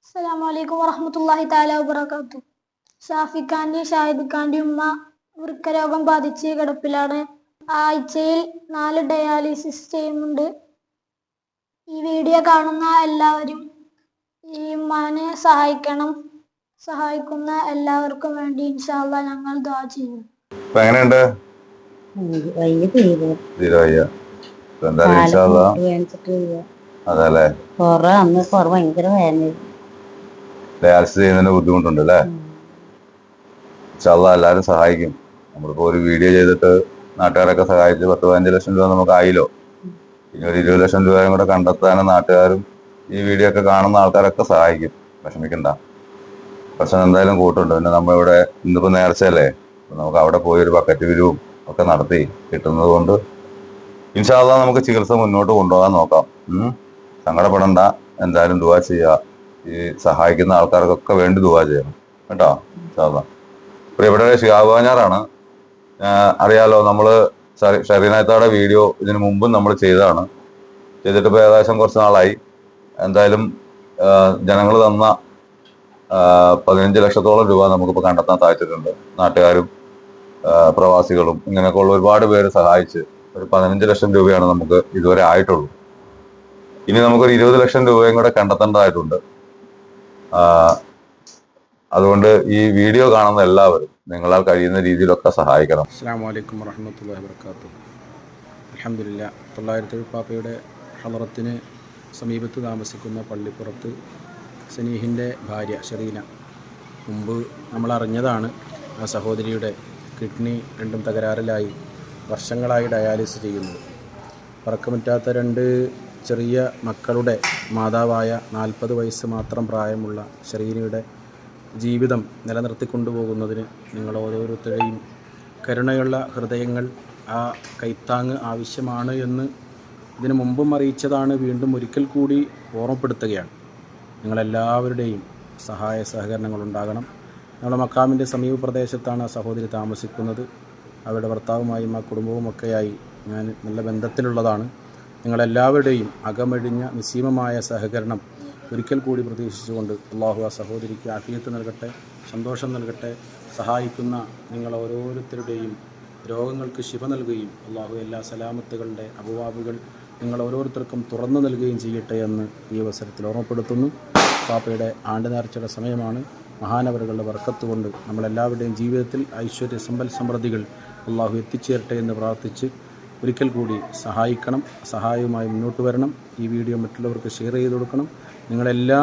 അസ്സലാമു വറഹ്മത്തുള്ളാഹി തആല വബറകാതുഹു. ഷാഫിഖാന്റെ ഷാഹിദ്ഖാന്റെ ഉമ്മ വൃക്കരോഗം ബാധിച്ച് കിടപ്പിലാണ്. ആഴ്ചയിൽ 4 ഡയാലിസിസ് ചെയ്യുന്നുണ്ട്. ഈ വീഡിയോ കാണുന്ന എല്ലാവരും ഈ ഉമ്മാനെ സഹായിക്കുന്ന എല്ലാവർക്കും വേണ്ടി ഇൻഷാ അല്ലാഹ് ഞങ്ങൾ ദുആ ചെയ്യും. എങ്ങനെയുണ്ട്? അതല്ലേ ഡയാലിസിസ് ചെയ്യുന്നതിന് ബുദ്ധിമുട്ടുണ്ട് അല്ലേ? ഇൻഷാ അല്ലാഹ് എല്ലാവരും സഹായിക്കും. നമ്മളിപ്പോ ഒരു വീഡിയോ ചെയ്തിട്ട് നാട്ടുകാരൊക്കെ സഹായിച്ച് 10-15 ലക്ഷം രൂപ നമുക്ക് ആയില്ലോ. ഇനി ഒരു 20 ലക്ഷം രൂപയും കൂടെ കണ്ടെത്താനും നാട്ടുകാരും ഈ വീഡിയോ ഒക്കെ കാണുന്ന ആൾക്കാരൊക്കെ സഹായിക്കും. വിഷമിക്കണ്ട. പ്രശ്നം എന്തായാലും കൂട്ടുണ്ട്. പിന്നെ നമ്മളിവിടെ ഇന്നിപ്പോ നേർച്ചയല്ലേ, നമുക്ക് അവിടെ പോയി ഒരു ബക്കറ്റ് വിരുവും ഒക്കെ നടത്തി കിട്ടുന്നത് കൊണ്ട് ഇൻഷാ അല്ലാഹ് നമുക്ക് ചികിത്സ മുന്നോട്ട് കൊണ്ടുപോകാൻ നോക്കാം. സങ്കടപ്പെടണ്ട. എന്തായാലും ദുആ ചെയ്യുക. ഈ സഹായിക്കുന്ന ആൾക്കാർക്കൊക്കെ വേണ്ടി ദുആ ചെയ്യണം കേട്ടോ. ഇൻഷാ അല്ലാഹ്. ഇവിടെ ശിഹാബ് വാഞ്ഞാറാണ്. അറിയാലോ, നമ്മള് ഷെറീനയുടെ വീഡിയോ ഇതിനു മുമ്പും നമ്മൾ ചെയ്തിട്ട് ഇപ്പോൾ ഏകദേശം കുറച്ച് നാളായി. എന്തായാലും ജനങ്ങൾ തന്ന 15 ലക്ഷത്തോളം രൂപ നമുക്കിപ്പോൾ കണ്ടെത്താൻ സാധിച്ചിട്ടുണ്ട്. നാട്ടുകാരും പ്രവാസികളും ഇങ്ങനെയൊക്കെ ഉള്ള ഒരുപാട് പേര് സഹായിച്ച് ഒരു 15 ലക്ഷം രൂപയാണ് നമുക്ക് ഇതുവരെ ആയിട്ടുള്ളൂ. ഇനി നമുക്കൊരു 20 ലക്ഷം രൂപയും കൂടെ കണ്ടെത്തേണ്ടതായിട്ടുണ്ട്. അതുകൊണ്ട് ഈ വീഡിയോ കാണുന്ന എല്ലാവരും നിങ്ങളാൽ കഴിയുന്ന രീതിയിലൊക്കെ സഹായിക്കണം. അസ്സലാമു അലൈക്കും വറഹ്മത്തുള്ളാഹി വബറകാതുഹു. അൽഹംദുലില്ലാ. 900 പാപ്പയുടെ ഹളറത്തിന് സമീപത്ത് താമസിക്കുന്ന പള്ളിപ്പുറത്ത് സനീഹിൻ്റെ ഭാര്യ ഷെറീന, മുമ്പ് നമ്മൾ അറിഞ്ഞതാണ് ആ സഹോദരിയുടെ കിഡ്നി രണ്ടും തകരാറിലായി വർഷങ്ങളായി ഡയാലിസിസ് ചെയ്യുന്നത്. പറക്കമുറ്റാത്ത 2 ചെറിയ മക്കളുടെ മാതാവായ 40 വയസ്സ് മാത്രം പ്രായമുള്ള ഷെറീനയുടെ ജീവിതം നിലനിർത്തിക്കൊണ്ടുപോകുന്നതിന് നിങ്ങൾ ഓരോരുത്തരെയും കരുണയുള്ള ഹൃദയങ്ങൾ, ആ കൈത്താങ്ങ് ആവശ്യമാണ് എന്ന് ഇതിനു മുമ്പും അറിയിച്ചതാണ്. വീണ്ടും ഒരിക്കൽ കൂടി ഓർമ്മപ്പെടുത്തുകയാണ്. നിങ്ങളെല്ലാവരുടെയും സഹായ സഹകരണങ്ങൾ ഉണ്ടാകണം. നമ്മുടെ മക്കാമിൻ്റെ സമീപ പ്രദേശത്താണ് ആ സഹോദരി താമസിക്കുന്നത്. അവരുടെ ഭർത്താവുമായും ആ കുടുംബവുമൊക്കെയായി ഞാൻ നല്ല ബന്ധത്തിലുള്ളതാണ്. നിങ്ങളെല്ലാവരുടെയും അകമഴിഞ്ഞ നിസ്സീമമായ സഹകരണം ഒരിക്കൽ കൂടി പ്രതീക്ഷിച്ചുകൊണ്ട് അള്ളാഹു ആ സഹോദരിക്ക് ആഫിയത്ത് നൽകട്ടെ, സന്തോഷം നൽകട്ടെ. സഹായിക്കുന്ന നിങ്ങൾ ഓരോരുത്തരുടെയും രോഗങ്ങൾക്ക് ശിഫ നൽകുകയും അള്ളാഹു എല്ലാ സലാമത്തുകളുടെ അബുവാബുകൾ നിങ്ങൾ ഓരോരുത്തർക്കും തുറന്നു നൽകുകയും ചെയ്യട്ടെ എന്ന് ഈ അവസരത്തിൽ ഓർമ്മപ്പെടുത്തുന്നു. പാപ്പയുടെ ആണ്ട് നേർച്ചയുടെ സമയമാണ്. മഹാനവറുകളുടെ ബർക്കത്ത് കൊണ്ട് നമ്മളെല്ലാവരുടെയും ജീവിതത്തിൽ ഐശ്വര്യ സമ്പൽ സമൃദ്ധികൾ അള്ളാഹു എത്തിച്ചേരട്ടെ എന്ന് പ്രാർത്ഥിച്ച് ഒരിക്കൽ കൂടി സഹായിക്കണം. സഹായവുമായി മുന്നോട്ട് വരണം. ഈ വീഡിയോ മറ്റുള്ളവർക്ക് ഷെയർ ചെയ്ത് കൊടുക്കണം. നിങ്ങളെല്ലാ